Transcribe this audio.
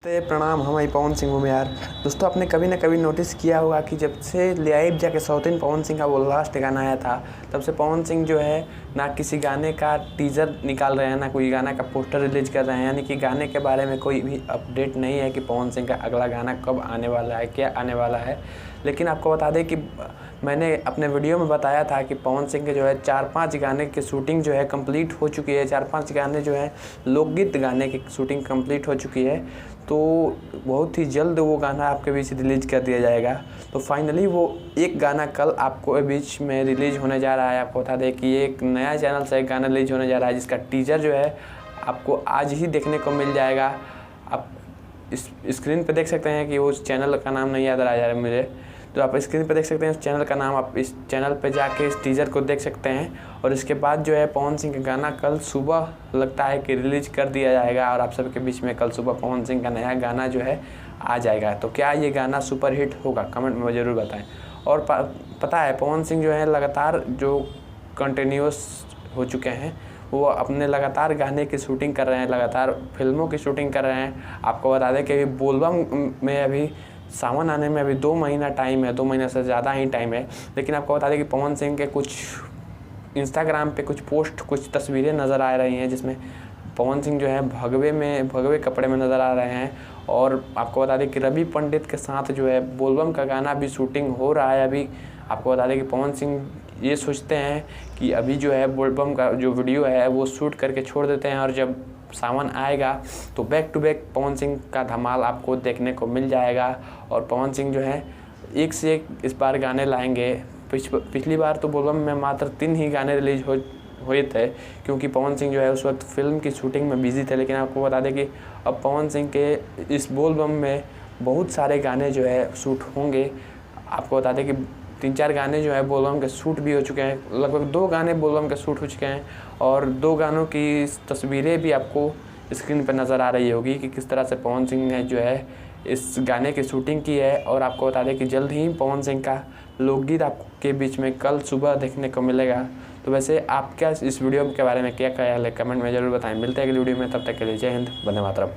प्रणाम। हम पवन सिंह हूँ यार। दोस्तों, आपने कभी ना कभी नोटिस किया होगा कि जब से लाइव जाके सौतीन पवन सिंह का वो लास्ट गाना आया था, तब से पवन सिंह जो है ना किसी गाने का टीज़र निकाल रहे हैं, ना कोई गाना का पोस्टर रिलीज कर रहे हैं। यानी कि गाने के बारे में कोई भी अपडेट नहीं है कि पवन सिंह का अगला गाना कब आने वाला है, क्या आने वाला है। लेकिन आपको बता दें कि मैंने अपने वीडियो में बताया था कि पवन सिंह के जो है 4-5 गाने की शूटिंग जो है कंप्लीट हो चुकी है। 4-5 गाने जो है लोकगीत गाने की शूटिंग कंप्लीट हो चुकी है। तो बहुत ही जल्द वो गाना आपके बीच रिलीज़ कर दिया जाएगा। तो फाइनली वो एक गाना कल आपको बीच में रिलीज़ होने जा रहा है। आपको बता दें कि एक नया चैनल से एक गाना रिलीज़ होने जा रहा है, जिसका टीज़र जो है आपको आज ही देखने को मिल जाएगा। आप इस स्क्रीन पे देख सकते हैं कि उस चैनल का नाम नहीं याद आ रहा है मुझे, तो आप स्क्रीन पे देख सकते हैं उस चैनल का नाम। आप इस चैनल पे जाके इस टीज़र को देख सकते हैं। और इसके बाद जो है पवन सिंह का गाना कल सुबह लगता है कि रिलीज़ कर दिया जाएगा, और आप सबके बीच में कल सुबह पवन सिंह का नया गाना जो है आ जाएगा। तो क्या ये गाना सुपर हिट होगा? कमेंट में ज़रूर बताएं। और पता है पवन सिंह जो है लगातार जो कंटिन्यूस हो चुके हैं, वो अपने लगातार गाने की शूटिंग कर रहे हैं, लगातार फिल्मों की शूटिंग कर रहे हैं। आपको बता दें कि बोलबम में अभी सावन आने में अभी 2 महीना टाइम है, 2 महीने से ज़्यादा ही टाइम है। लेकिन आपको बता दें कि पवन सिंह के कुछ इंस्टाग्राम पे कुछ पोस्ट, कुछ तस्वीरें नज़र आ रही हैं, जिसमें पवन सिंह जो है भगवे कपड़े में नज़र आ रहे हैं। और आपको बता दें कि रवि पंडित के साथ जो है बोलबम का गाना भी शूटिंग हो रहा है अभी। आपको बता दें कि पवन सिंह ये सोचते हैं कि अभी जो है बोलबम का जो वीडियो है वो शूट करके छोड़ देते हैं, और जब सावन आएगा तो back to back Pawan Singh का धमाल आपको देखने को मिल जाएगा। और पवन सिंह जो है एक से एक इस बार गाने लाएंगे। पिछली बार तो बोलबम में मात्र 3 ही गाने रिलीज हुए थे, क्योंकि पवन सिंह जो है उस वक्त फिल्म की शूटिंग में बिजी थे। लेकिन आपको बता दें कि अब पवन सिंह के इस बोलबम में बहुत सारे गाने जो है शूट होंगे। आपको बता दें कि 3-4 गाने जो है बोलबम के शूट भी हो चुके हैं। लगभग 2 गाने बोलबम के शूट हो चुके हैं, और 2 गानों की तस्वीरें भी आपको स्क्रीन पर नज़र आ रही होगी कि किस तरह से पवन सिंह ने जो है इस गाने की शूटिंग की है। और आपको बता दें कि जल्द ही पवन सिंह का लोकगीत आपके बीच में कल सुबह देखने को मिलेगा। तो वैसे आप क्या इस वीडियो के बारे में क्या ख्याल है, कमेंट में ज़रूर बताएं। मिलते हैं अगली वीडियो में, तब तक के लिए जय हिंद, वंदे मातरम।